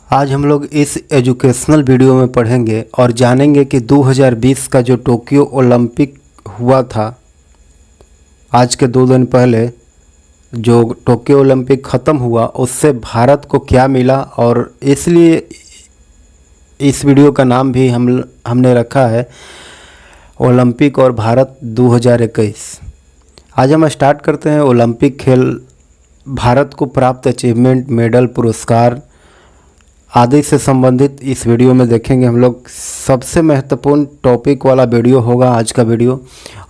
आज हम लोग इस एजुकेशनल वीडियो में पढ़ेंगे और जानेंगे कि 2020 का जो टोक्यो ओलंपिक हुआ था, आज के 2 दिन पहले जो टोक्यो ओलंपिक ख़त्म हुआ उससे भारत को क्या मिला, और इसलिए इस वीडियो का नाम भी हमने रखा है ओलंपिक और भारत 2021। आज हम स्टार्ट करते हैं ओलंपिक खेल, भारत को प्राप्त अचीवमेंट, मेडल, पुरस्कार आदि से संबंधित इस वीडियो में देखेंगे हम लोग। सबसे महत्वपूर्ण टॉपिक वाला वीडियो होगा आज का वीडियो,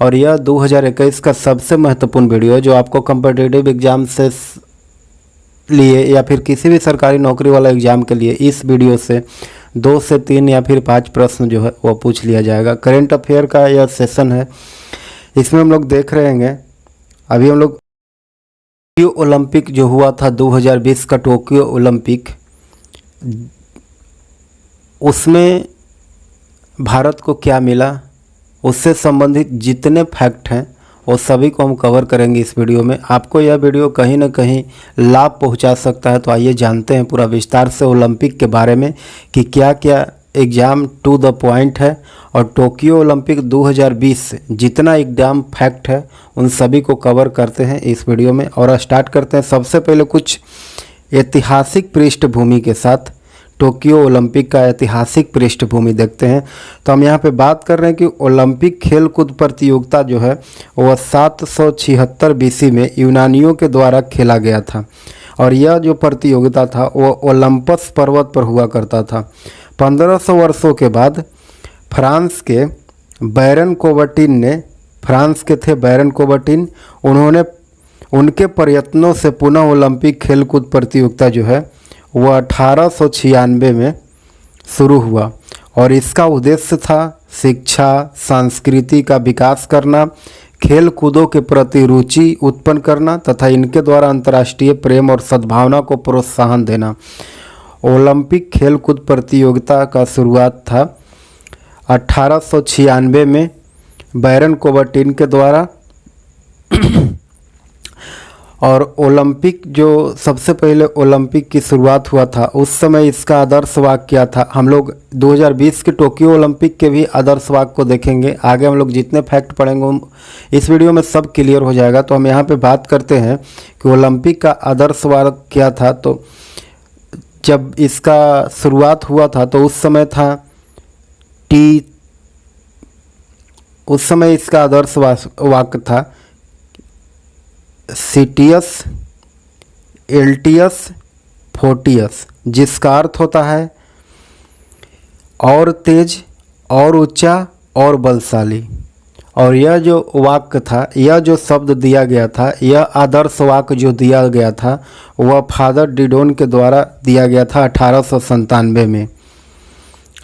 और यह 2021 का सबसे महत्वपूर्ण वीडियो है जो आपको कॉम्पिटिटिव एग्ज़ाम से लिए या फिर किसी भी सरकारी नौकरी वाला एग्ज़ाम के लिए इस वीडियो से 2 से 3 या फिर 5 प्रश्न जो है वो पूछ लिया जाएगा। करेंट अफेयर का यह सेशन है, इसमें हम लोग देख रहे हैं अभी हम लोग टोक्यो ओलंपिक जो हुआ था 2020 का टोक्यो ओलंपिक, उसमें भारत को क्या मिला, उससे संबंधित जितने फैक्ट हैं वो सभी को हम कवर करेंगे इस वीडियो में। आपको यह वीडियो कहीं ना कहीं लाभ पहुंचा सकता है, तो आइए जानते हैं पूरा विस्तार से ओलंपिक के बारे में कि क्या क्या एग्ज़ाम टू द पॉइंट है, और टोक्यो ओलंपिक 2020 जितना एग्ज़ाम फैक्ट है उन सभी को कवर करते हैं इस वीडियो में। और स्टार्ट करते हैं सबसे पहले कुछ ऐतिहासिक पृष्ठभूमि के साथ। टोक्यो ओलंपिक का ऐतिहासिक पृष्ठभूमि देखते हैं तो हम यहाँ पे बात कर रहे हैं कि ओलंपिक खेल कूद प्रतियोगिता जो है वह 776 BC में यूनानियों के द्वारा खेला गया था, और यह जो प्रतियोगिता था वह ओलंपस पर्वत पर हुआ करता था। 1500 वर्षों के बाद फ्रांस के बैरन कोबर्टिन ने, फ्रांस के थे बैरन कोबर्टिन, उन्होंने उनके प्रयत्नों से पुनः ओलंपिक खेलकूद प्रतियोगिता जो है वह 1896 में शुरू हुआ, और इसका उद्देश्य था शिक्षा, संस्कृति का विकास करना, खेल कूदों के प्रति रुचि उत्पन्न करना तथा इनके द्वारा अंतर्राष्ट्रीय प्रेम और सद्भावना को प्रोत्साहन देना। ओलंपिक खेल कूद प्रतियोगिता का शुरुआत था 1896 में बैरन कोबर्टिन के द्वारा। और ओलंपिक जो सबसे पहले ओलंपिक की शुरुआत हुआ था उस समय इसका आदर्श वाक्य क्या था। हम लोग 2020 के टोक्यो ओलंपिक के भी आदर्श वाक्य को देखेंगे। आगे हम लोग जितने फैक्ट पढ़ेंगे इस वीडियो में सब क्लियर हो जाएगा। तो हम यहाँ पे बात करते हैं कि ओलंपिक का आदर्श वाक्य क्या था। तो जब इसका शुरुआत हुआ था तो उस समय इसका आदर्श वाक्य था सिटियस एल्टियस फोर्टियस, जिसका अर्थ होता है और तेज और ऊंचा और बलशाली। और यह जो वाक्य था, यह जो शब्द दिया गया था, यह आदर्श वाक्य जो दिया गया था वह फादर डिडोन के द्वारा दिया गया था 1897 में।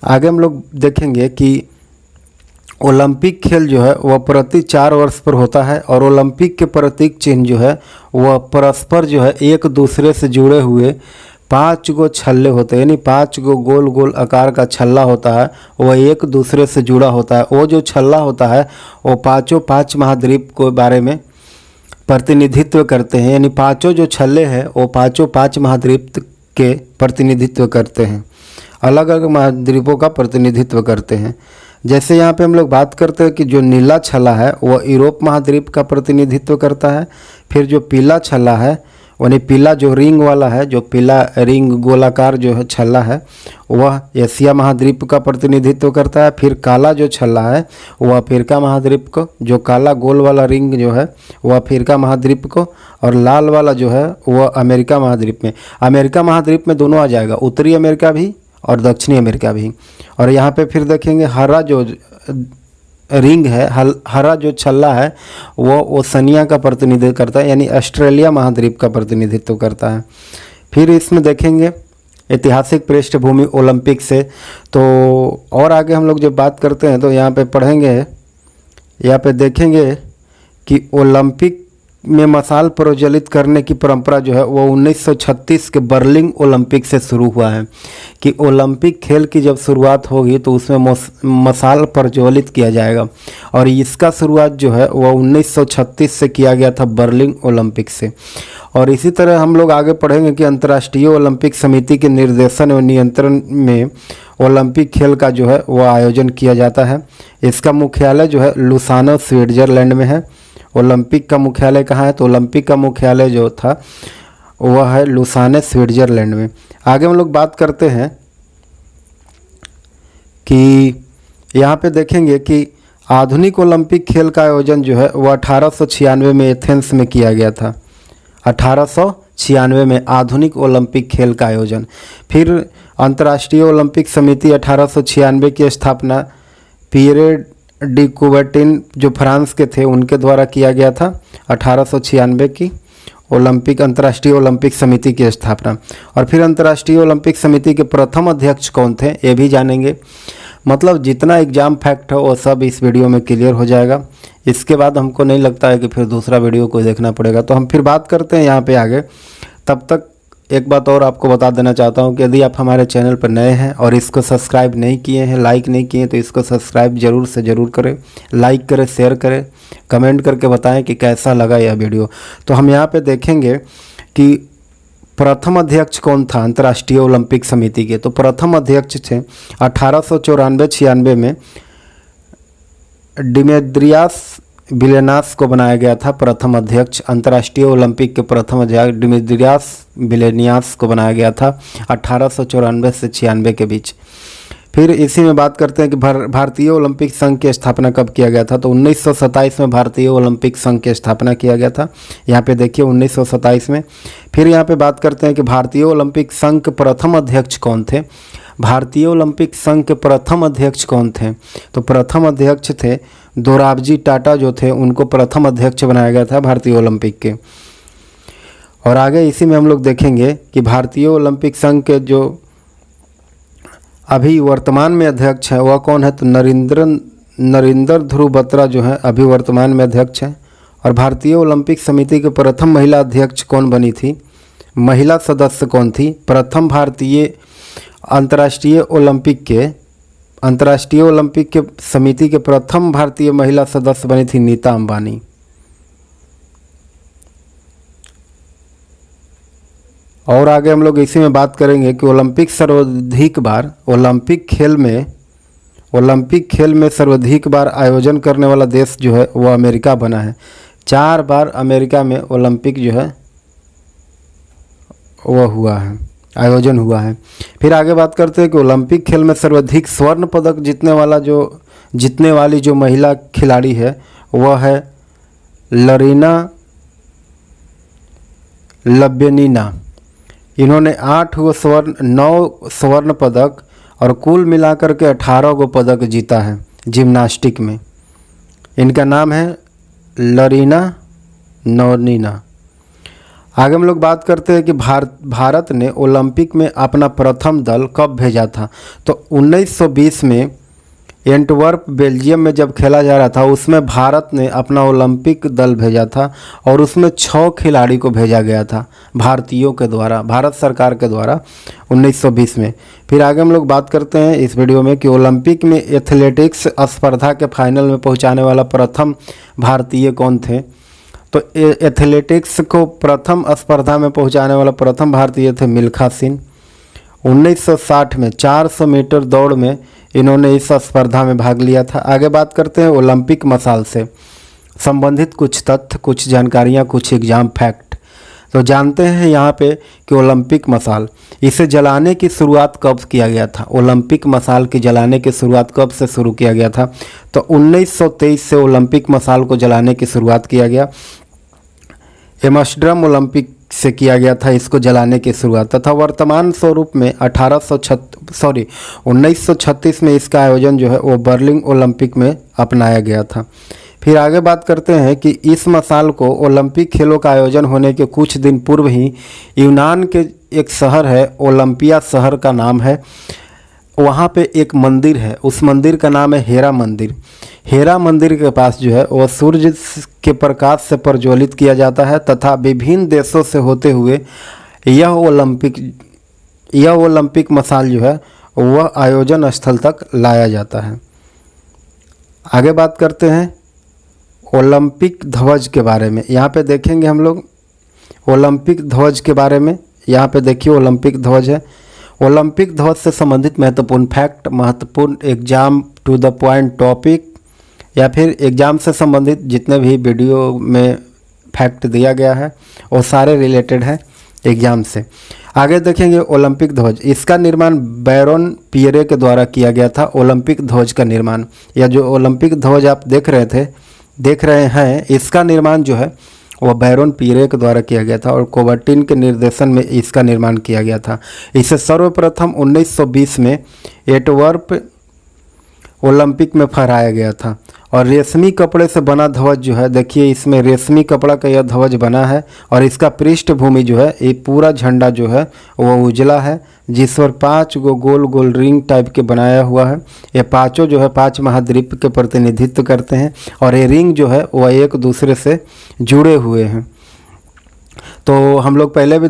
आगे हम लोग देखेंगे कि ओलंपिक खेल जो है वह प्रति 4 वर्ष पर होता है, और ओलंपिक के प्रतीक चिन्ह जो है वह परस्पर जो है एक दूसरे से जुड़े हुए 5 गो छल्ले होते हैं, यानी 5 गो गोल गोल आकार का छल्ला होता है, वह एक दूसरे से जुड़ा होता है। वो जो छल्ला होता है वो 5 महाद्वीप के बारे में प्रतिनिधित्व करते हैं, यानी 5 जो छल्ले हैं वो 5 महाद्वीप के प्रतिनिधित्व करते हैं, अलग अलग महाद्वीपों का प्रतिनिधित्व करते हैं। जैसे यहाँ पे हम लोग बात करते हैं कि जो नीला छल्ला है वह यूरोप महाद्वीप का प्रतिनिधित्व करता है। फिर जो पीला छल्ला है, यानी पीला जो रिंग वाला है, जो पीला रिंग गोलाकार जो है छल्ला है वह एशिया महाद्वीप का प्रतिनिधित्व करता है। फिर काला जो छल्ला है वह अफ्रीका महाद्वीप को, जो काला गोल वाला रिंग जो है वह अफ्रीका महाद्वीप को, और लाल वाला जो है वह अमेरिका महाद्वीप में। अमेरिका महाद्वीप में दोनों आ जाएगा, उत्तरी अमेरिका भी और दक्षिणी अमेरिका भी। और यहाँ पे फिर देखेंगे हरा जो रिंग है, हरा जो छल्ला है वो ओशनिया का प्रतिनिधित्व करता है, यानी ऑस्ट्रेलिया महाद्वीप का प्रतिनिधित्व करता है। फिर इसमें देखेंगे ऐतिहासिक पृष्ठभूमि ओलंपिक से। तो और आगे हम लोग जब बात करते हैं तो यहाँ पे पढ़ेंगे, यहाँ पे देखेंगे कि ओलंपिक में मशाल प्रज्वलित करने की परंपरा जो है वो 1936 के बर्लिन ओलंपिक से शुरू हुआ है। कि ओलंपिक खेल की जब शुरुआत होगी तो उसमें मशाल प्रज्वलित किया जाएगा, और इसका शुरुआत जो है वह 1936 से किया गया था बर्लिन ओलंपिक से। और इसी तरह हम लोग आगे पढ़ेंगे कि अंतर्राष्ट्रीय ओलंपिक समिति के निर्देशन एवं नियंत्रण में ओलंपिक खेल का जो है वह आयोजन किया जाता है। इसका मुख्यालय जो है लुसानो स्विट्जरलैंड में है। ओलंपिक का मुख्यालय कहाँ है? तो ओलंपिक का मुख्यालय जो था वह है लुसाने स्विट्जरलैंड में। आगे हम लोग बात करते हैं कि यहाँ पे देखेंगे कि आधुनिक ओलंपिक खेल का आयोजन जो है वह 1896 में एथेंस में किया गया था। 1896 में आधुनिक ओलंपिक खेल का आयोजन। फिर अंतर्राष्ट्रीय ओलंपिक समिति 1896 की स्थापना पियरे डी कुबर्टिन जो फ्रांस के थे उनके द्वारा किया गया था। 1896 की अंतर्राष्ट्रीय ओलंपिक समिति की स्थापना। और फिर अंतर्राष्ट्रीय ओलंपिक समिति के प्रथम अध्यक्ष कौन थे ये भी जानेंगे। मतलब जितना एग्जाम फैक्ट है वो सब इस वीडियो में क्लियर हो जाएगा। इसके बाद हमको नहीं लगता है कि फिर दूसरा वीडियो को देखना पड़ेगा, तो हम फिर बात करते हैं यहाँ पे आगे। तब तक एक बात और आपको बता देना चाहता हूँ कि यदि आप हमारे चैनल पर नए हैं और इसको सब्सक्राइब नहीं किए हैं, लाइक नहीं किए, तो इसको सब्सक्राइब जरूर से ज़रूर करें, लाइक करें, शेयर करें, कमेंट करके बताएं कि कैसा लगा यह वीडियो। तो हम यहाँ पे देखेंगे कि प्रथम अध्यक्ष कौन था अंतर्राष्ट्रीय ओलंपिक समिति के। तो प्रथम अध्यक्ष थे 1894-96 में डिमेद्रियास विलेनास को बनाया गया था प्रथम अध्यक्ष। अंतर्राष्ट्रीय ओलंपिक के प्रथम अध्यक्ष डिमेद्रियास विलेनियास को बनाया गया था 1894 से 96 के बीच। फिर इसी में बात करते हैं कि भारतीय ओलंपिक संघ की स्थापना कब किया गया था। तो 1927 में भारतीय ओलंपिक संघ की स्थापना किया गया था। यहाँ पे देखिए 1927 में। फिर यहाँ पे बात करते हैं कि भारतीय ओलंपिक संघ के प्रथम अध्यक्ष कौन थे। भारतीय ओलंपिक संघ के प्रथम अध्यक्ष कौन थे? तो प्रथम अध्यक्ष थे दोराबजी टाटा जो थे, उनको प्रथम अध्यक्ष बनाया गया था भारतीय ओलंपिक के। और आगे इसी में हम लोग देखेंगे कि भारतीय ओलंपिक संघ के जो अभी वर्तमान में अध्यक्ष है वह कौन है। तो नरेंद्र ध्रुव बत्रा जो है अभी वर्तमान में अध्यक्ष है। और भारतीय ओलंपिक समिति के प्रथम महिला अध्यक्ष कौन बनी थी, महिला सदस्य कौन थी? प्रथम भारतीय अंतर्राष्ट्रीय ओलंपिक के समिति के प्रथम भारतीय महिला सदस्य बनी थी नीता अंबानी। और आगे हम लोग इसी में बात करेंगे कि ओलंपिक खेल में सर्वाधिक बार आयोजन करने वाला देश जो है वो अमेरिका बना है। 4 बार अमेरिका में ओलंपिक जो है वह आयोजन हुआ है। फिर आगे बात करते हैं कि ओलंपिक खेल में सर्वाधिक स्वर्ण पदक जीतने वाली जो महिला खिलाड़ी है वह है लरीना लब्यनीना। इन्होंने 9 स्वर्ण पदक और कुल मिलाकर के 18 गो पदक जीता है जिम्नास्टिक में। इनका नाम है लरीना नौनीना। आगे हम लोग बात करते हैं कि भारत ने ओलंपिक में अपना प्रथम दल कब भेजा था। तो 1920 में एंटवर्प बेल्जियम में जब खेला जा रहा था उसमें भारत ने अपना ओलंपिक दल भेजा था और उसमें 6 खिलाड़ी को भेजा गया था भारतीयों के द्वारा, भारत सरकार के द्वारा 1920 में। फिर आगे हम लोग बात करते हैं इस वीडियो में कि ओलंपिक में एथलेटिक्स स्पर्धा के फाइनल में पहुंचाने वाला प्रथम भारतीय कौन थे। तो एथलेटिक्स को प्रथम स्पर्धा में पहुंचाने वाला प्रथम भारतीय थे मिल्खा सिंह। 1960 में 400 मीटर दौड़ में इन्होंने इस स्पर्धा में भाग लिया था। आगे बात करते हैं ओलंपिक मसाल से संबंधित कुछ तथ्य, कुछ जानकारियां, कुछ एग्जाम फैक्ट। तो जानते हैं यहाँ पे कि ओलंपिक मसाल इसे जलाने की शुरुआत कब किया गया था। ओलंपिक मसाल की जलाने की शुरुआत कब से शुरू किया गया था। तो 1923 से ओलंपिक मसाल को जलाने की शुरुआत किया गया। एम्स्टर्डम ओलंपिक से किया गया था इसको जलाने की शुरुआत, तथा वर्तमान स्वरूप में 1936 में इसका आयोजन जो है वो बर्लिन ओलंपिक में अपनाया गया था। फिर आगे बात करते हैं कि इस मसाल को ओलंपिक खेलों का आयोजन होने के कुछ दिन पूर्व ही यूनान के एक शहर है, ओलंपिया शहर का नाम है, वहाँ पे एक मंदिर है, उस मंदिर का नाम है हेरा मंदिर। हेरा मंदिर के पास जो है वह सूर्य के प्रकाश से प्रज्वलित किया जाता है तथा विभिन्न देशों से होते हुए यह ओलंपिक मसाल जो है वह आयोजन स्थल तक लाया जाता है। आगे बात करते हैं ओलंपिक ध्वज के बारे में। यहाँ पे देखेंगे हम लोग ओलंपिक ध्वज के बारे में। यहाँ पे देखिए ओलंपिक ध्वज है। ओलंपिक ध्वज से संबंधित महत्वपूर्ण फैक्ट, महत्वपूर्ण exam to the point topic, या फिर एग्ज़ाम से संबंधित जितने भी वीडियो में फैक्ट दिया गया है वो सारे रिलेटेड हैं एग्ज़ाम से। आगे देखेंगे ओलंपिक ध्वज। इसका निर्माण बैरोन पियरे के द्वारा किया गया था। ओलंपिक ध्वज का निर्माण, या जो ओलंपिक ध्वज आप देख रहे हैं, इसका निर्माण जो है वह बैरोन पियरे के द्वारा किया गया था और कोबर्टिन के निर्देशन में इसका निर्माण किया गया था। इसे सर्वप्रथम 1920 में एंटवर्प ओलंपिक में फहराया गया था। और रेशमी कपड़े से बना ध्वज जो है, देखिए इसमें रेशमी कपड़ा का यह ध्वज बना है और इसका पृष्ठभूमि जो है, ये पूरा झंडा जो है वो उजला है, जिस पर 5 गोल गोल रिंग टाइप के बनाया हुआ है। ये पांचों जो है 5 महाद्वीप के प्रतिनिधित्व करते हैं और ये रिंग जो है वह एक दूसरे से जुड़े हुए हैं। तो हम लोग पहले भी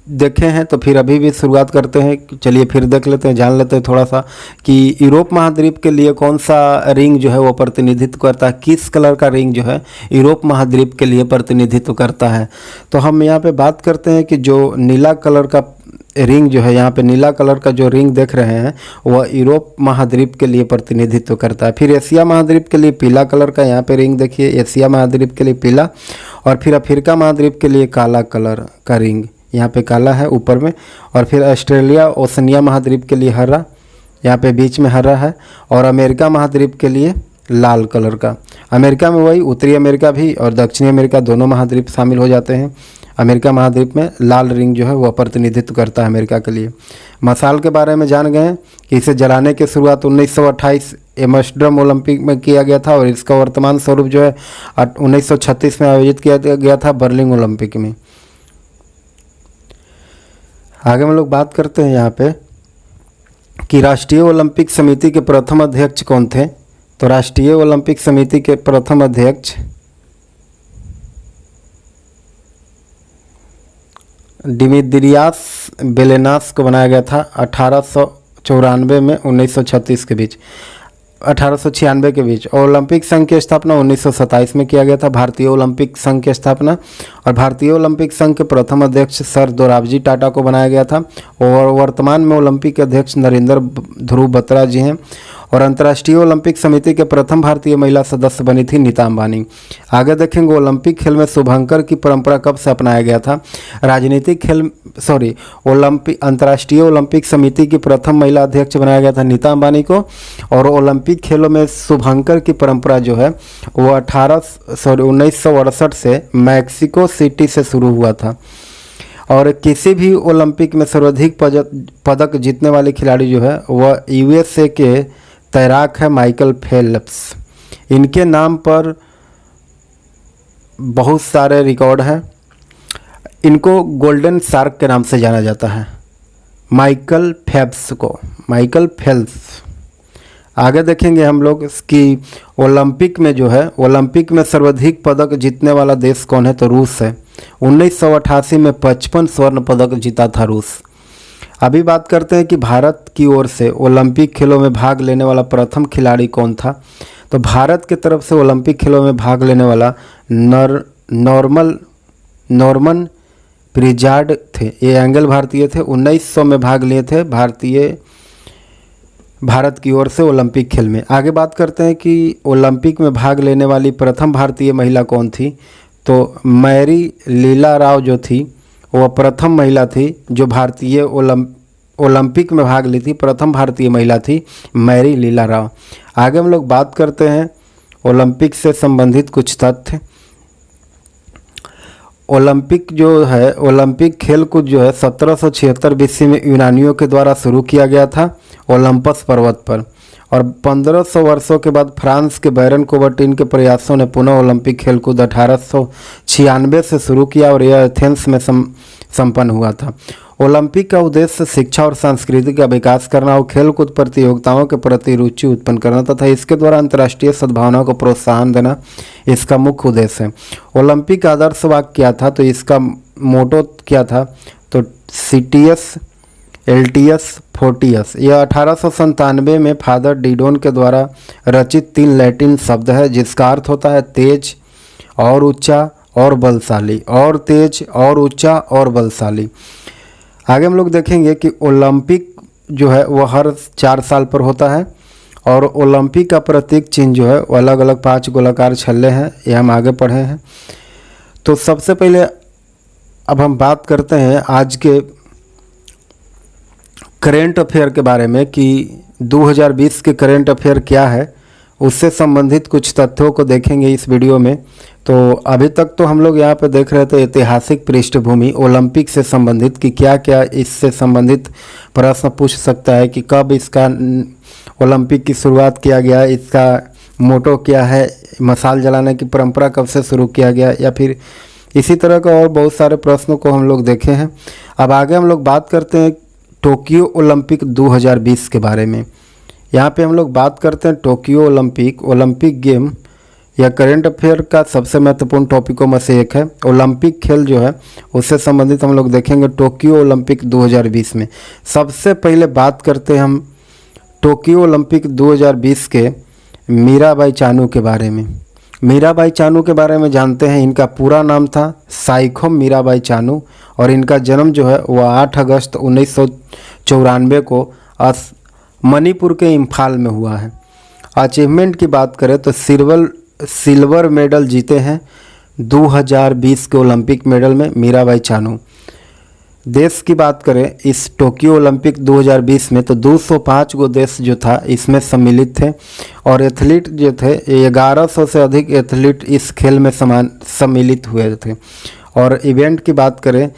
देखे हैं, तो फिर अभी भी शुरुआत करते हैं। चलिए फिर देख लेते हैं, जान लेते हैं थोड़ा सा कि यूरोप महाद्वीप के लिए कौन सा रिंग जो है वो प्रतिनिधित्व करता है, किस कलर का रिंग जो है यूरोप महाद्वीप के लिए प्रतिनिधित्व करता है। तो हम यहाँ पे बात करते हैं कि जो नीला कलर का रिंग जो है, यहाँ पे नीला कलर का जो रिंग देख रहे हैं वह यूरोप महाद्वीप के लिए प्रतिनिधित्व करता है। फिर एशिया महाद्वीप के लिए पीला कलर का यहाँ पे रिंग देखिए, एशिया महाद्वीप के लिए पीला, और फिर अफ्रीका महाद्वीप के लिए काला कलर का रिंग यहाँ पे काला है ऊपर में, और फिर ऑस्ट्रेलिया ओशनिया महाद्वीप के लिए हरा, यहाँ पे बीच में हरा है, और अमेरिका महाद्वीप के लिए लाल कलर का। अमेरिका में वही उत्तरी अमेरिका भी और दक्षिणी अमेरिका दोनों महाद्वीप शामिल हो जाते हैं। अमेरिका महाद्वीप में लाल रिंग जो है वह प्रतिनिधित्व करता है अमेरिका के लिए। मशाल के बारे में जान गए कि इसे जलाने की शुरुआत 1928 एम्स्टर्डम ओलंपिक में किया गया था और इसका वर्तमान स्वरूप जो है 1936 में आयोजित किया गया था बर्लिन ओलंपिक में। आगे हम लोग बात करते हैं यहाँ पे कि राष्ट्रीय ओलंपिक समिति के प्रथम अध्यक्ष कौन थे। तो राष्ट्रीय ओलंपिक समिति के प्रथम अध्यक्ष डिमित्रियास बेलेनास को बनाया गया था 1894 में 1936 के बीच, 1896 के बीच। ओलंपिक संघ की स्थापना 1927 में किया गया था, भारतीय ओलंपिक संघ की स्थापना। और भारतीय ओलंपिक संघ के प्रथम अध्यक्ष सर दोराबजी टाटा को बनाया गया था और वर्तमान में ओलंपिक के अध्यक्ष नरेंद्र ध्रुव बत्रा जी हैं। और अंतर्राष्ट्रीय ओलंपिक समिति के प्रथम भारतीय महिला सदस्य बनी थी नीता अंबानी। आगे देखेंगे ओलंपिक खेल में शुभंकर की परंपरा कब से अपनाया गया था। अंतर्राष्ट्रीय ओलंपिक समिति की प्रथम महिला अध्यक्ष बनाया गया था नीता अंबानी को, और ओलंपिक खेलों में शुभंकर की परंपरा जो है वो 1968 से मैक्सिको सिटी से शुरू हुआ था। और किसी भी ओलंपिक में सर्वाधिक पदक जीतने वाले खिलाड़ी जो है वह यूएसए के तैराक है माइकल फेल्प्स। इनके नाम पर बहुत सारे रिकॉर्ड हैं। इनको गोल्डन शार्क के नाम से जाना जाता है, माइकल फेल्प्स। आगे देखेंगे हम लोग कि ओलंपिक में जो है, ओलंपिक में सर्वाधिक पदक जीतने वाला देश कौन है, तो रूस है। 1988 में 55 स्वर्ण पदक जीता था रूस। अभी बात करते हैं कि भारत की ओर से ओलंपिक खेलों में भाग लेने वाला प्रथम खिलाड़ी कौन था। तो भारत की तरफ से ओलंपिक खेलों में भाग लेने वाला नॉर्मन प्रिजार्ड थे। ये एंगल भारतीय थे, 1900 में भाग लिए थे भारत की ओर से ओलंपिक खेल में। आगे बात करते हैं कि ओलंपिक में भाग लेने वाली प्रथम भारतीय महिला कौन थी। तो मैरी लीला राव जो थी वह प्रथम महिला थी जो भारतीय ओलंपिक में भाग ली थी, प्रथम भारतीय महिला थी मैरी लीला राव। आगे हम लोग बात करते हैं ओलंपिक से संबंधित कुछ तथ्य। ओलंपिक जो है, ओलंपिक खेल कूद जो है 1776 BC में यूनानियों के द्वारा शुरू किया गया था ओलंपस पर्वत पर, और 1500 वर्षों के बाद फ्रांस के बैरन कोबर्टिन के प्रयासों ने पुनः ओलंपिक खेलकूद 1896 से शुरू किया और यह एथेंस में संपन्न हुआ था। ओलंपिक का उद्देश्य शिक्षा और संस्कृति का विकास करना और खेलकूद प्रतियोगिताओं के प्रति रुचि उत्पन्न करना तथा इसके द्वारा अंतर्राष्ट्रीय सद्भावना को प्रोत्साहन देना इसका मुख्य उद्देश्य है। ओलंपिक का आदर्श वाक्य क्या था, तो इसका मोटो क्या था, तो सिटियस एल्टियस फोर्टियस। यह 1897 में फादर डिडोन के द्वारा रचित 3 लैटिन शब्द है जिसका अर्थ होता है तेज और ऊंचा और बलशाली, और तेज और ऊंचा और बलशाली। आगे हम लोग देखेंगे कि ओलंपिक जो है वो हर 4 साल पर होता है और ओलंपिक का प्रतीक चिन्ह जो है वो अलग अलग 5 गोलाकार छल्ले हैं, ये हम आगे पढ़े हैं। तो सबसे पहले अब हम बात करते हैं आज के करेंट अफेयर के बारे में कि 2020 के करेंट अफेयर क्या है, उससे संबंधित कुछ तथ्यों को देखेंगे इस वीडियो में। तो अभी तक तो हम लोग यहाँ पे देख रहे थे ऐतिहासिक पृष्ठभूमि ओलंपिक से संबंधित कि क्या क्या इससे संबंधित प्रश्न पूछ सकता है कि कब इसका ओलंपिक की शुरुआत किया गया, इसका मोटो क्या है, मशाल जलाने की परंपरा कब से शुरू किया गया, या फिर इसी तरह का और बहुत सारे प्रश्नों को हम लोग देखे हैं। अब आगे हम लोग बात करते हैं टोक्यो ओलंपिक 2020 के बारे में। यहाँ पे हम लोग बात करते हैं टोक्यो ओलंपिक गेम या करेंट अफेयर का सबसे महत्वपूर्ण टॉपिकों में से एक है। ओलंपिक खेल जो है उससे संबंधित हम लोग देखेंगे टोक्यो ओलंपिक 2020 में। सबसे पहले बात करते हैं हम टोक्यो ओलंपिक 2020 के मीराबाई चानू के बारे में। मीराबाई चानू के बारे में जानते हैं। इनका पूरा नाम था साइखो मीराबाई चानू और इनका जन्म जो है वह 8 अगस्त 1994 को मणिपुर के इम्फाल में हुआ है। अचीवमेंट की बात करें तो सिल्वर मेडल जीते हैं 2020 के ओलंपिक मेडल में मीराबाई चानू। देश की बात करें इस टोक्यो ओलंपिक 2020 में तो 205 गो देश जो था इसमें सम्मिलित थे और एथलीट जो थे 1100 से अधिक एथलीट इस खेल में सम्मिलित हुए थे। और इवेंट की बात करें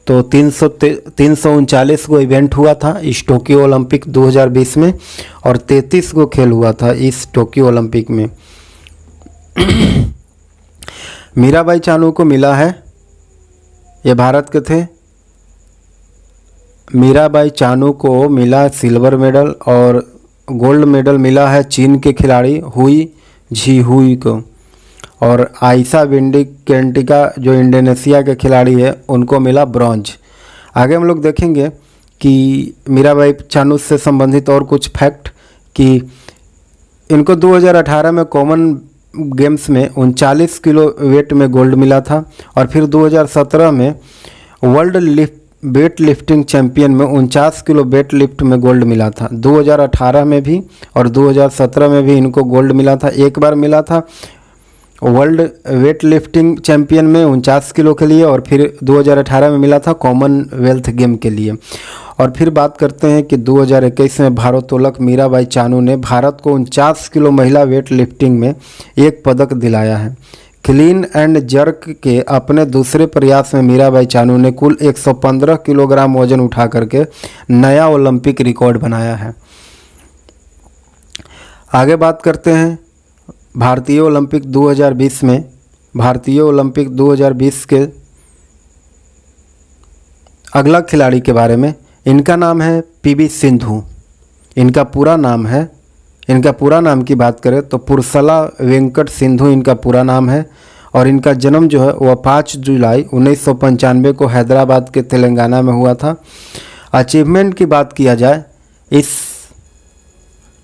तो 339 गो इवेंट हुआ था इस टोक्यो ओलंपिक 2020 में और 33 गो खेल हुआ था इस टोक्यो ओलंपिक में। मीराबाई चानू को मिला है, ये भारत के थे, मीराबाई चानू को मिला सिल्वर मेडल और गोल्ड मेडल मिला है चीन के खिलाड़ी हुई झी को और आयशा विंडी केंटिका जो इंडोनेशिया के खिलाड़ी है उनको मिला ब्रॉन्ज। आगे हम लोग देखेंगे कि मीराबाई चानू से संबंधित और कुछ फैक्ट कि इनको 2018 में कॉमन गेम्स में 39 किलो वेट में गोल्ड मिला था और फिर 2017 में वर्ल्ड वेट लिफ्टिंग चैंपियन में 49 किलो वेट लिफ्ट में गोल्ड मिला था। 2018 में भी और 2017 में भी इनको गोल्ड मिला था। एक बार मिला था वर्ल्ड वेट लिफ्टिंग चैंपियन में 49 किलो के लिए और फिर 2018 में मिला था कॉमनवेल्थ गेम के लिए। और फिर बात करते हैं कि 2021 में भारोत्तोलक मीराबाई चानू ने भारत को 49 किलो महिला वेट लिफ्टिंग में एक पदक दिलाया है। क्लीन एंड जर्क के अपने दूसरे प्रयास में मीराबाई चानू ने कुल 115 किलोग्राम वजन उठा करके नया ओलंपिक रिकॉर्ड बनाया है। आगे बात करते हैं भारतीय ओलंपिक 2020 में। भारतीय ओलंपिक 2020 के अगला खिलाड़ी के बारे में। इनका नाम है पीवी सिंधु। इनका पूरा नाम की बात करें तो पुरसला वेंकट सिंधु इनका पूरा नाम है और इनका जन्म जो है वह 5 जुलाई 1995 को हैदराबाद के तेलंगाना में हुआ था। अचीवमेंट की बात किया जाए इस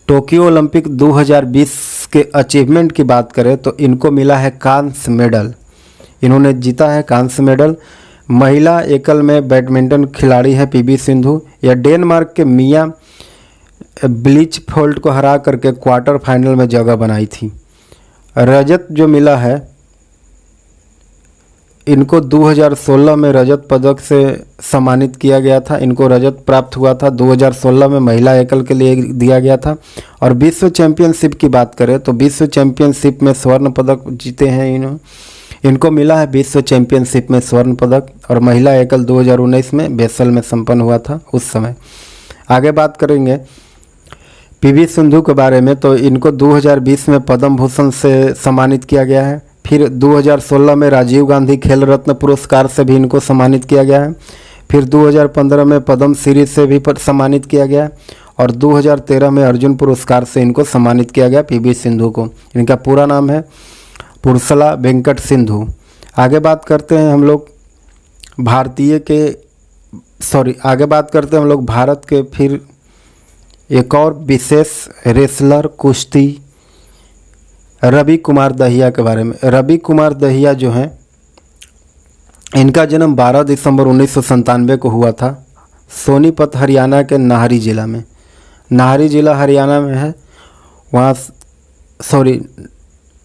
टोक्यो ओलंपिक 2020 के अचीवमेंट की बात करें तो इनको मिला है कांस्य मेडल। इन्होंने जीता है कांस्य मेडल। महिला एकल में बैडमिंटन खिलाड़ी है पीवी सिंधु। यह डेनमार्क के मिया ब्लिचफोल्ड को हरा करके क्वार्टर फाइनल में जगह बनाई थी। रजत जो मिला है इनको 2016 में रजत पदक से सम्मानित किया गया था। इनको रजत प्राप्त हुआ था 2016 में महिला एकल के लिए दिया गया था। और विश्व चैंपियनशिप की बात करें तो विश्व चैंपियनशिप में स्वर्ण पदक जीते हैं इनको मिला है विश्व चैंपियनशिप में स्वर्ण पदक और महिला एकल 2019 में बेसल में संपन्न हुआ था उस समय। आगे बात करेंगे पीवी सिंधु के बारे में तो इनको 2020 में पद्म भूषण से सम्मानित किया गया है। फिर 2016 में राजीव गांधी खेल रत्न पुरस्कार से भी इनको सम्मानित किया गया है। फिर 2015 में पद्म श्री से भी सम्मानित किया गया और 2013 में अर्जुन पुरस्कार से इनको सम्मानित किया गया पीवी सिंधु को। इनका पूरा नाम है पुरसला वेंकट सिंधु। आगे बात करते हैं हम लोग भारत के फिर एक और विशेष रेसलर कुश्ती रवि कुमार दहिया के बारे में। रवि कुमार दहिया जो हैं इनका जन्म 12 दिसंबर 1997 को हुआ था। सोनीपत हरियाणा के नाहरी ज़िला में, नाहरी ज़िला हरियाणा में है, वहाँ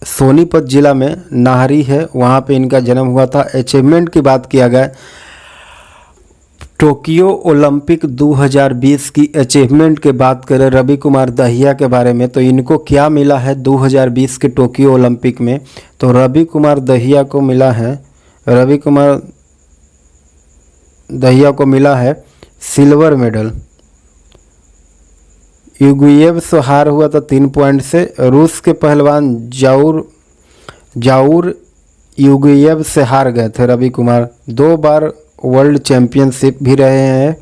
सोनीपत ज़िला में नाहरी है, वहाँ पे इनका जन्म हुआ था। अचीवमेंट की बात किया गया, टोक्यो ओलंपिक 2020 की अचीवमेंट के बात करें रवि कुमार दहिया के बारे में, तो इनको क्या मिला है 2020 के टोक्यो ओलंपिक में? तो रवि कुमार दहिया को मिला है सिल्वर मेडल। यूगुएव से हार हुआ था 3 पॉइंट से। रूस के पहलवान जाउर यूगुएव से हार गए थे रवि कुमार। 2 बार वर्ल्ड चैम्पियनशिप भी रहे हैं।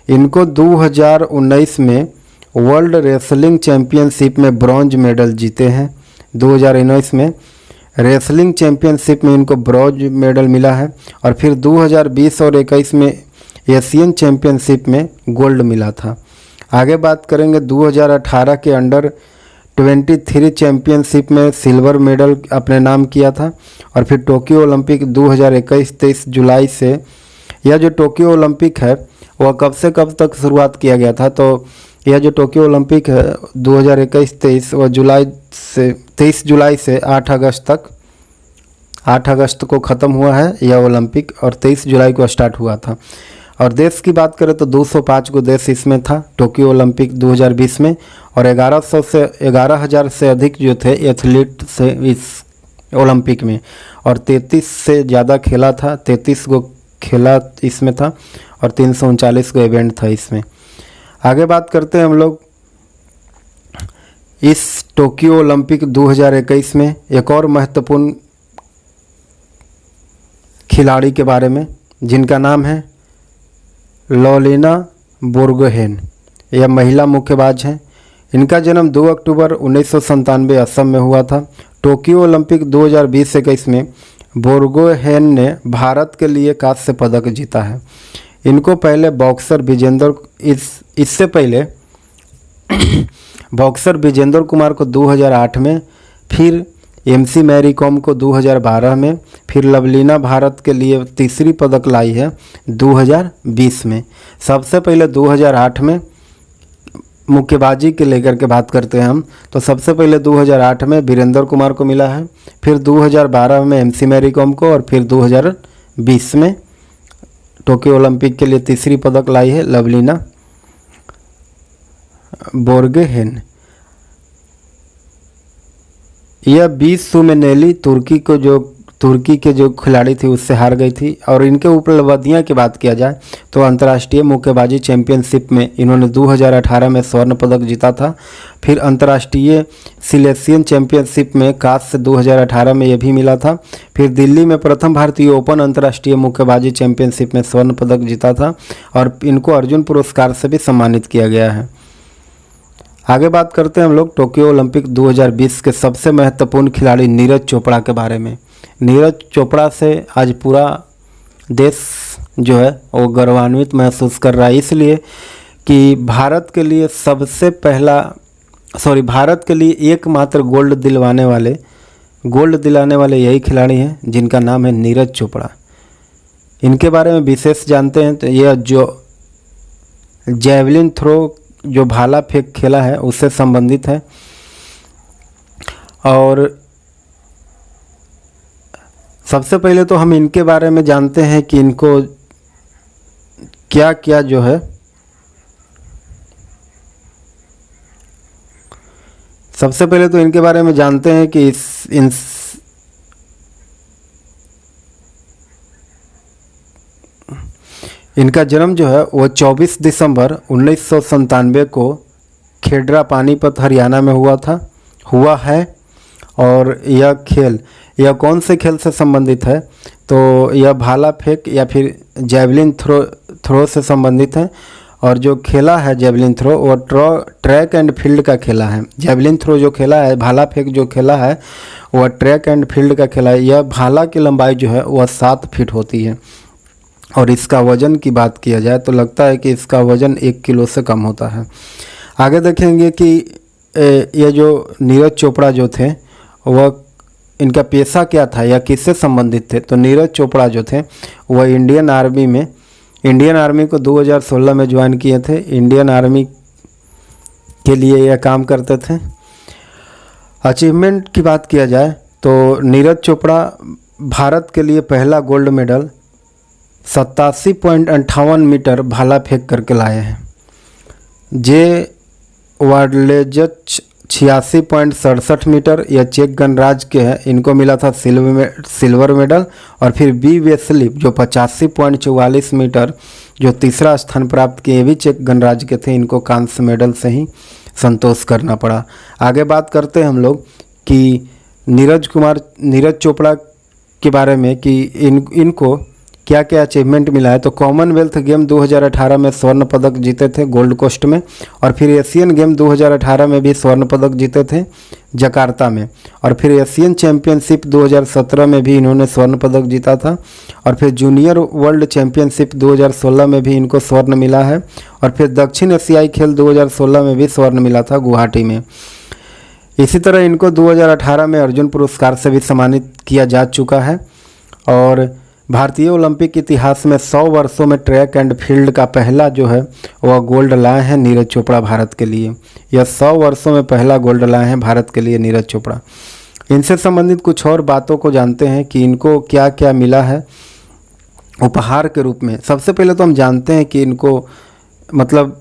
इनको 2019 में वर्ल्ड रेसलिंग चैम्पियनशिप में ब्रॉन्ज मेडल जीते हैं। 2019 में रेसलिंग चैम्पियनशिप में इनको ब्रॉन्ज मेडल मिला है, और फिर 2020 और 21 में एशियन चैम्पियनशिप में गोल्ड मिला था। आगे बात करेंगे 2018 के अंडर 23 चैम्पियनशिप में सिल्वर मेडल अपने नाम किया था। और फिर टोक्यो ओलंपिक 2021 23 जुलाई से, यह जो टोक्यो ओलंपिक है वह कब से कब तक शुरुआत किया गया था? तो यह जो टोक्यो ओलंपिक है 2021-23 वह 23 जुलाई से 8 अगस्त तक, 8 अगस्त को ख़त्म हुआ है यह ओलंपिक, और 23 जुलाई को स्टार्ट हुआ था। और देश की बात करें तो 205 को देश इसमें था टोक्यो ओलंपिक 2020 में, और 11,000 से अधिक जो थे एथलीट से इस ओलंपिक में, और 33 से ज़्यादा खेला था, 33 को खेला इसमें था, और 339 को इवेंट था इसमें। आगे बात करते हैं हम लोग इस टोक्यो ओलंपिक 2021 में एक और महत्वपूर्ण खिलाड़ी के बारे में, जिनका नाम है लवलीना बोर्गोहेन। यह महिला मुक्केबाज हैं। इनका जन्म 2 अक्टूबर 1997 असम में हुआ था। टोक्यो ओलंपिक 2020-21 में बोर्गोहेन ने भारत के लिए कांस्य पदक जीता है। इनको पहले इससे पहले बॉक्सर विजेंद्र कुमार को 2008 में, फिर MC मैरी कॉम को 2012 में, फिर लवलीना भारत के लिए तीसरी पदक लाई है 2020 में। सबसे पहले 2008 में मुक्केबाजी के लेकर के बात करते हैं हम, तो सबसे पहले 2008 में वीरेंद्र कुमार को मिला है, फिर 2012 में MC मैरी कॉम को, और फिर 2020 में टोक्यो ओलंपिक के लिए तीसरी पदक लाई है लवलीना बोर्गोहेन। यह 20 सुमेनेली तुर्की के जो खिलाड़ी थी उससे हार गई थी। और इनके उपलब्धियां की बात किया जाए तो अंतर्राष्ट्रीय मुक्केबाजी चैंपियनशिप में इन्होंने 2018 में स्वर्ण पदक जीता था। फिर अंतर्राष्ट्रीय सिलेक्शन चैंपियनशिप में कांस्य 2018 में यह भी मिला था। फिर दिल्ली में प्रथम भारतीय ओपन अंतर्राष्ट्रीय मुक्केबाजी चैंपियनशिप में स्वर्ण पदक जीता था, और इनको अर्जुन पुरस्कार से भी सम्मानित किया गया है। आगे बात करते हैं हम लोग टोक्यो ओलंपिक 2020 के सबसे महत्वपूर्ण खिलाड़ी नीरज चोपड़ा के बारे में। नीरज चोपड़ा से आज पूरा देश जो है वो गौरवान्वित महसूस कर रहा है, इसलिए कि भारत के लिए एकमात्र गोल्ड दिलाने वाले यही खिलाड़ी हैं जिनका नाम है नीरज चोपड़ा। इनके बारे में विशेष जानते हैं तो यह जो जैवलिन थ्रो जो भाला फेंक खेला है उससे संबंधित है। और सबसे पहले तो हम इनके बारे में जानते हैं कि इनको क्या क्या जो है सबसे पहले तो इनके बारे में जानते हैं कि इनका जन्म जो है वो 24 दिसंबर 1997 को खेडरा पानीपत हरियाणा में हुआ है। और यह कौन से खेल से संबंधित है? तो यह भाला फेंक या फिर जैवलिन थ्रो से संबंधित है। और जो खेला है जैवलिन थ्रो वो ट्रैक एंड फील्ड का खेला है। जैवलिन थ्रो जो खेला है, भाला फेंक जो खेला है वह ट्रैक एंड फील्ड का खेला है। यह भाला की लंबाई जो है वह 7 फीट होती है। और इसका वज़न की बात किया जाए तो लगता है कि इसका वज़न 1 किलो से कम होता है। आगे देखेंगे कि ये जो नीरज चोपड़ा जो थे वह इनका पेशा क्या था या किससे संबंधित थे, तो नीरज चोपड़ा जो थे वह इंडियन आर्मी को 2016 में ज्वाइन किए थे। इंडियन आर्मी के लिए यह काम करते थे। अचीवमेंट की बात किया जाए तो नीरज चोपड़ा भारत के लिए पहला गोल्ड मेडल 87.58 मीटर भाला फेंक करके लाए हैं। जे वार्डलेजच 86.67 मीटर, यह चेक गणराज्य के हैं, इनको मिला था सिल्वर मेडल। और फिर बी वेस्ली जो 85.44 मीटर जो तीसरा स्थान प्राप्त किए, भी चेक गणराज्य के थे, इनको कांस्य मेडल से ही संतोष करना पड़ा। आगे बात करते हैं हम लोग कि नीरज चोपड़ा के बारे में कि इनको क्या क्या अचीवमेंट मिला है। तो कॉमनवेल्थ गेम 2018 में स्वर्ण पदक जीते थे गोल्ड कोस्ट में, और फिर एशियन गेम 2018 में भी स्वर्ण पदक जीते थे जकार्ता में, और फिर एशियन चैम्पियनशिप 2017 में भी इन्होंने स्वर्ण पदक जीता था, और फिर जूनियर वर्ल्ड चैम्पियनशिप 2016 में भी इनको स्वर्ण मिला है, और फिर दक्षिण एशियाई खेल 2016 में भी स्वर्ण मिला था गुवाहाटी में। इसी तरह इनको 2018 में अर्जुन पुरस्कार से भी सम्मानित किया जा चुका है। और भारतीय ओलंपिक इतिहास में 100 वर्षों में ट्रैक एंड फील्ड का पहला जो है वह गोल्ड लाए हैं नीरज चोपड़ा भारत के लिए। यह 100 वर्षों में पहला गोल्ड लाए हैं भारत के लिए नीरज चोपड़ा। इनसे संबंधित कुछ और बातों को जानते हैं कि इनको क्या क्या मिला है उपहार के रूप में। सबसे पहले तो हम जानते हैं कि इनको मतलब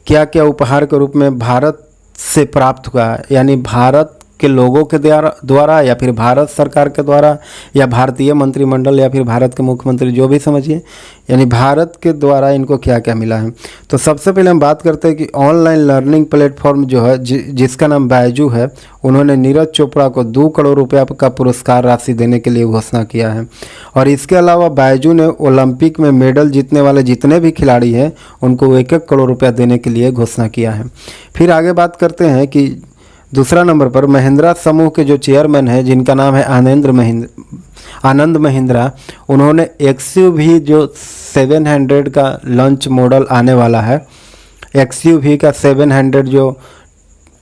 क्या क्या उपहार के रूप में भारत से प्राप्त हुआ है, यानी भारत के लोगों के द्वारा या फिर भारत सरकार के द्वारा या भारतीय मंत्रिमंडल या फिर भारत के मुख्यमंत्री, जो भी समझिए, यानी भारत के द्वारा इनको क्या क्या मिला है। तो सबसे पहले हम बात करते हैं कि ऑनलाइन लर्निंग प्लेटफॉर्म जो है जिसका नाम बायजू है, उन्होंने नीरज चोपड़ा को 2 करोड़ रुपया का पुरस्कार राशि देने के लिए घोषणा किया है। और इसके अलावा बायजू ने ओलंपिक में मेडल जीतने वाले जितने भी खिलाड़ी हैं उनको 1-1 करोड़ रुपया देने के लिए घोषणा किया है। फिर आगे बात करते हैं कि दूसरा नंबर पर महिंद्रा समूह के जो चेयरमैन हैं जिनका नाम है आनंद महिंद्रा, उन्होंने XUV जो 700 का लॉन्च मॉडल आने वाला है, XUV का 700 जो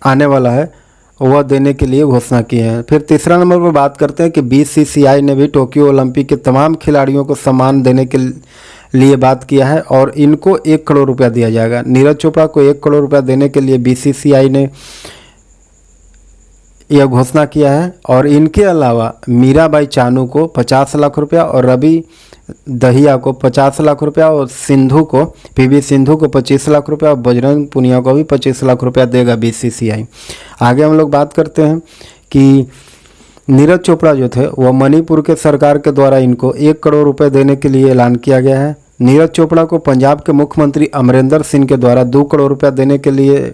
आने वाला है वह देने के लिए घोषणा की है। फिर तीसरा नंबर पर बात करते हैं कि BCCI ने भी टोक्यो ओलंपिक के तमाम खिलाड़ियों को सम्मान देने के लिए बात किया है और इनको 1 करोड़ रुपया दिया जाएगा। नीरज चोपड़ा को 1 करोड़ रुपया देने के लिए BCCI ने यह घोषणा किया है। और इनके अलावा मीराबाई चानू को 50 लाख रुपया और रवि दहिया को 50 लाख रुपया और PV सिंधु को 25 लाख रुपया और बजरंग पुनिया को भी 25 लाख रुपया देगा BCCI। आगे हम लोग बात करते हैं कि नीरज चोपड़ा जो थे वह मणिपुर के सरकार के द्वारा इनको 1 करोड़ रुपये देने के लिए ऐलान किया गया है। नीरज चोपड़ा को पंजाब के मुख्यमंत्री अमरिंदर सिंह के द्वारा 2 करोड़ रुपया देने के लिए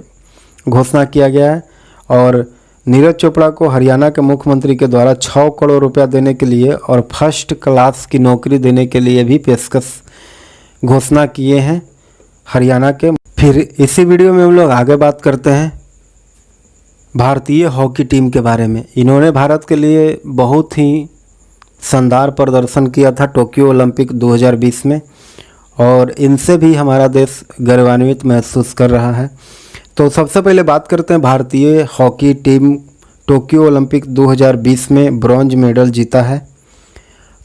घोषणा किया गया है। और नीरज चोपड़ा को हरियाणा के मुख्यमंत्री के द्वारा 6 करोड़ रुपया देने के लिए और फर्स्ट क्लास की नौकरी देने के लिए भी पेशकश घोषणा किए हैं हरियाणा के। फिर इसी वीडियो में हम लोग आगे बात करते हैं भारतीय हॉकी टीम के बारे में। इन्होंने भारत के लिए बहुत ही शानदार प्रदर्शन किया था टोक्यो ओलंपिक 2020 में, और इनसे भी हमारा देश गौरवान्वित महसूस कर रहा है। तो सबसे पहले बात करते हैं भारतीय हॉकी टीम टोक्यो ओलंपिक 2020 में ब्रॉन्ज मेडल जीता है।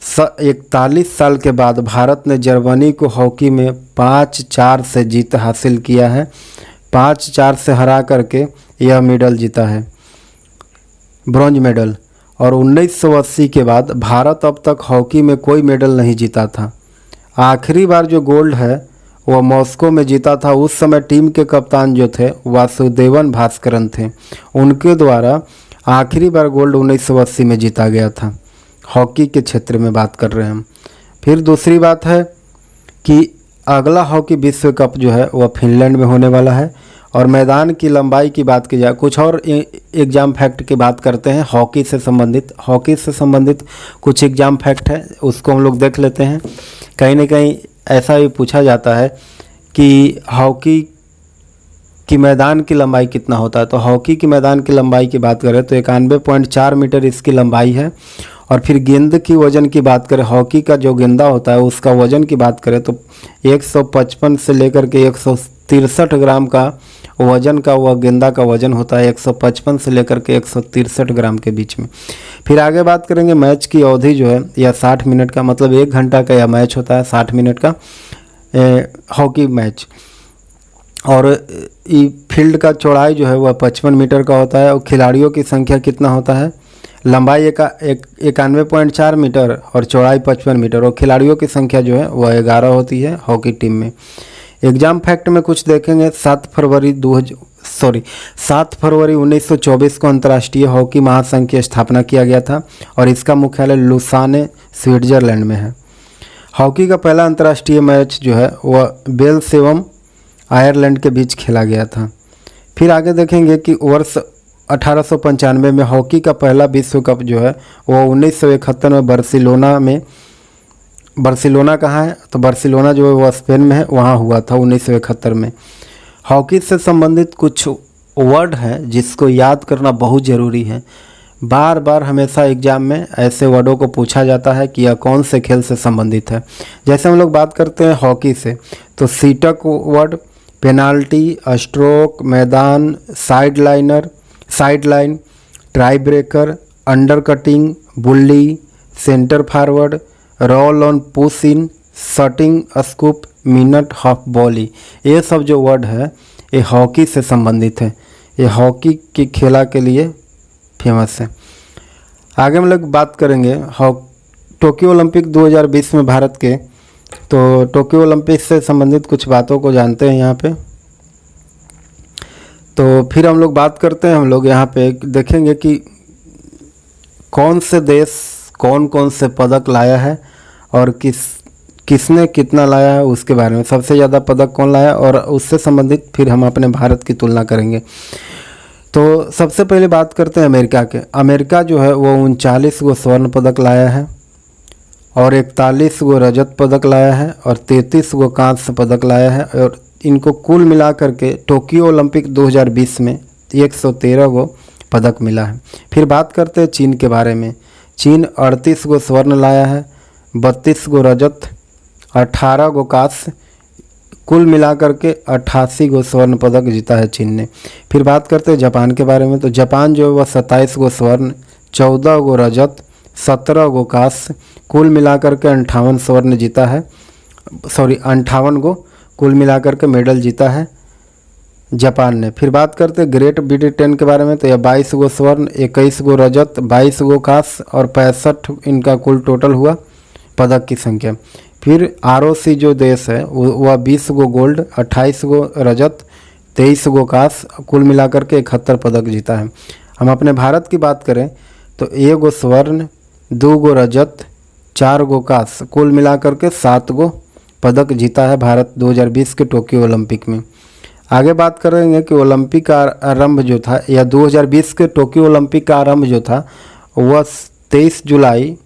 41 साल के बाद भारत ने जर्मनी को हॉकी में 5-4 से जीत हासिल किया है। 5-4 से हरा करके यह मेडल जीता है, ब्रॉन्ज मेडल। और 1980 के बाद भारत अब तक हॉकी में कोई मेडल नहीं जीता था। आखिरी बार जो गोल्ड है वह मॉस्को में जीता था। उस समय टीम के कप्तान जो थे वासुदेवन भास्करन थे, उनके द्वारा आखिरी बार गोल्ड 1980 में जीता गया था। हॉकी के क्षेत्र में बात कर रहे हैं हम। फिर दूसरी बात है कि अगला हॉकी विश्व कप जो है वह फिनलैंड में होने वाला है। और मैदान की लंबाई की बात की जाए, कुछ और एग्जाम फैक्ट की बात करते हैं हॉकी से संबंधित कुछ एग्जाम फैक्ट है, उसको हम लोग देख लेते हैं। कहीं ना कहीं ऐसा भी पूछा जाता है कि हॉकी की मैदान की लंबाई कितना होता है। तो हॉकी की मैदान की लंबाई की बात करें तो 91.4 मीटर इसकी लंबाई है। और फिर गेंद की वज़न की बात करें, हॉकी का जो गेंदा होता है उसका वज़न की बात करें तो 155 से लेकर के 163 ग्राम का वज़न का वह गेंदा का वज़न होता है, 155 से लेकर के 163 ग्राम के बीच में। फिर आगे बात करेंगे मैच की अवधि जो है यह 60 मिनट का, मतलब 1 घंटा का यह मैच होता है, 60 मिनट का हॉकी मैच। और फील्ड का चौड़ाई जो है वह 55 मीटर का होता है। और खिलाड़ियों की संख्या कितना होता है, लंबाई 91.4 मीटर और चौड़ाई 55 मीटर, और खिलाड़ियों की संख्या जो है वह 11 होती है हॉकी टीम में। एग्जाम फैक्ट में कुछ देखेंगे, 7 फरवरी 1924 को अंतर्राष्ट्रीय हॉकी महासंघ की स्थापना किया गया था और इसका मुख्यालय लुसाने स्विट्जरलैंड में है। हॉकी का पहला अंतर्राष्ट्रीय मैच जो है वह वेल्स एवं आयरलैंड के बीच खेला गया था। फिर आगे देखेंगे कि वर्ष 1895 में हॉकी का पहला विश्व कप जो है वो 1971 में बार्सिलोना कहाँ है, तो बार्सिलोना जो है वह स्पेन में है, वहाँ हुआ था 1971 में। हॉकी से संबंधित कुछ वर्ड हैं जिसको याद करना बहुत ज़रूरी है। बार बार हमेशा एग्जाम में ऐसे वर्डों को पूछा जाता है कि यह कौन से खेल से संबंधित है। जैसे हम लोग बात करते हैं हॉकी से, तो सीटक वर्ड, पेनाल्टी, स्ट्रोक, मैदान, sideline, tiebreaker, undercutting, bully, centre forward, roll on, push in, shooting, scoop, minute, half volley, ये सब जो वर्ड है ये हॉकी से संबंधित है। ये हॉकी की खेला के लिए फेमस है। आगे हम लोग बात करेंगे टोक्यो ओलंपिक 2020 में भारत के, तो टोक्यो ओलंपिक से संबंधित कुछ बातों को जानते हैं यहाँ पे। तो फिर हम लोग बात करते हैं, हम लोग यहाँ पे देखेंगे कि कौन से देश कौन कौन से पदक लाया है और किसने कितना लाया है उसके बारे में। सबसे ज़्यादा पदक कौन लाया और उससे संबंधित फिर हम अपने भारत की तुलना करेंगे। तो सबसे पहले बात करते हैं अमेरिका के। अमेरिका जो है वो 39 गो स्वर्ण पदक लाया है और 41 गो रजत पदक लाया है और 33 गो कांस्य पदक लाया है, और इनको कुल मिला करके टोक्यो ओलंपिक 2020 में 113 गो पदक मिला है। फिर बात करते हैं चीन के बारे में। चीन 38 गो स्वर्ण लाया है, 32 गो रजत, 18 गो कांस्य, कुल मिलाकर के 88 गो स्वर्ण पदक जीता है चीन ने। फिर बात करते हैं जापान के बारे में। तो जापान जो है वह 27 गो स्वर्ण, 14 गो रजत, 17 गो कांस्य, कुल मिलाकर के 58 स्वर्ण जीता है, 58 गो कुल मिलाकर के मेडल जीता है जापान ने। फिर बात करते हैं ग्रेट ब्रिटेन के बारे में। तो यह 22 गो स्वर्ण, 21 गो रजत, 22 गो कांस्य और 65 इनका कुल टोटल हुआ पदक की संख्या। फिर ROC जो देश है वह 20 गो गोल्ड, 28 गो रजत, 23 गो कांस्य, कुल मिलाकर के 71 पदक जीता है। हम अपने भारत की बात करें तो 1 गो स्वर्ण, 2 गो रजत, 4 गो कांस्य, कुल मिलाकर के 7 गो पदक जीता है भारत 2020 के टोक्यो ओलंपिक में। आगे बात करेंगे कि ओलंपिक का आरंभ जो था, या 2020 के टोक्यो ओलंपिक का आरंभ जो था वह 23 जुलाई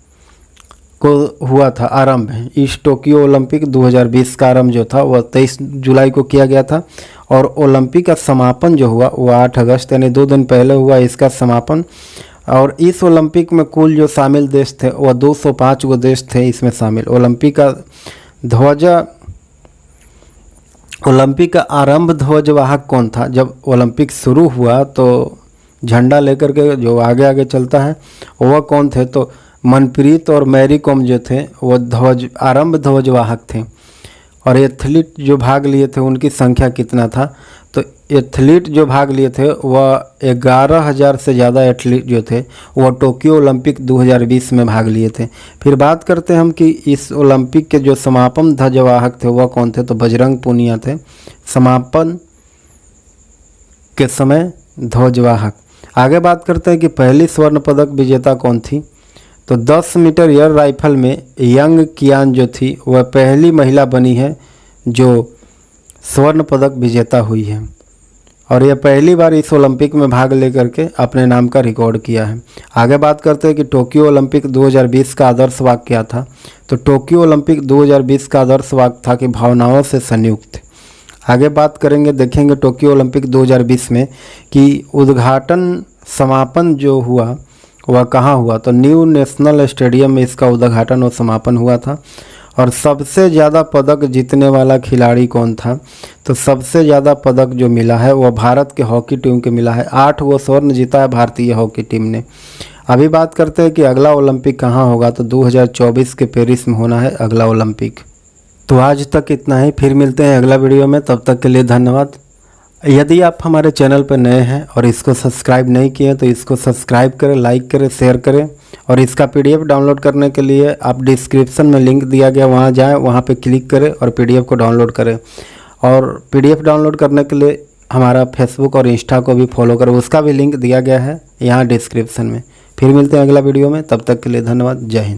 को हुआ था आरंभ। इस टोक्यो ओलंपिक 2020 का आरंभ जो था वह 23 जुलाई को किया गया था और ओलंपिक का समापन जो हुआ वह 8 अगस्त यानी 2 दिन पहले हुआ इसका समापन। और इस ओलंपिक में कुल जो शामिल देश थे वह 205 गो देश थे इसमें शामिल। ओलंपिक का आरंभ ध्वजवाहक कौन था? जब ओलंपिक शुरू हुआ तो झंडा लेकर के जो आगे आगे चलता है वह कौन थे? तो मनप्रीत और मैरी कॉम जो थे वो आरंभ ध्वजवाहक थे। और एथलीट जो भाग लिए थे उनकी संख्या कितना था? तो एथलीट जो भाग लिए थे वह 11,000 से ज़्यादा एथलीट जो थे वह टोक्यो ओलंपिक 2020 में भाग लिए थे। फिर बात करते हैं हम कि इस ओलंपिक के जो समापन ध्वजवाहक थे वह कौन थे? तो बजरंग पूनिया थे समापन के समय ध्वजवाहक। आगे बात करते हैं कि पहली स्वर्ण पदक विजेता कौन थी? तो 10 मीटर एयर राइफल में यंग कियान जो थी वह पहली महिला बनी है जो स्वर्ण पदक विजेता हुई है और यह पहली बार इस ओलंपिक में भाग लेकर के अपने नाम का रिकॉर्ड किया है। आगे बात करते हैं कि टोक्यो ओलंपिक 2020 का आदर्श वाक्य क्या था? तो टोक्यो ओलंपिक 2020 का आदर्श वाक्य था कि भावनाओं से संयुक्त। आगे बात करेंगे, देखेंगे टोक्यो ओलंपिक 2020 में कि उद्घाटन समापन जो हुआ वह कहाँ हुआ? तो न्यू नेशनल स्टेडियम में इसका उद्घाटन और समापन हुआ था। और सबसे ज़्यादा पदक जीतने वाला खिलाड़ी कौन था? तो सबसे ज़्यादा पदक जो मिला है वह भारत के हॉकी टीम के मिला है। 8 गो स्वर्ण जीता है भारतीय हॉकी टीम ने। अभी बात करते हैं कि अगला ओलंपिक कहाँ होगा, तो 2024 के पेरिस में होना है अगला ओलंपिक। तो आज तक इतना ही, फिर मिलते हैं अगला वीडियो में, तब तक के लिए धन्यवाद। यदि आप हमारे चैनल पर नए हैं और इसको सब्सक्राइब नहीं किए तो इसको सब्सक्राइब करें, लाइक करें, शेयर करें। और इसका PDF डाउनलोड करने के लिए आप डिस्क्रिप्शन में लिंक दिया गया वहाँ जाएं, वहाँ पे क्लिक करें और PDF को डाउनलोड करें। और PDF डाउनलोड करने के लिए हमारा फेसबुक और इंस्टा को भी फॉलो करें, उसका भी लिंक दिया गया है यहाँ डिस्क्रिप्शन में। फिर मिलते हैं अगला वीडियो में, तब तक के लिए धन्यवाद। जय हिंद।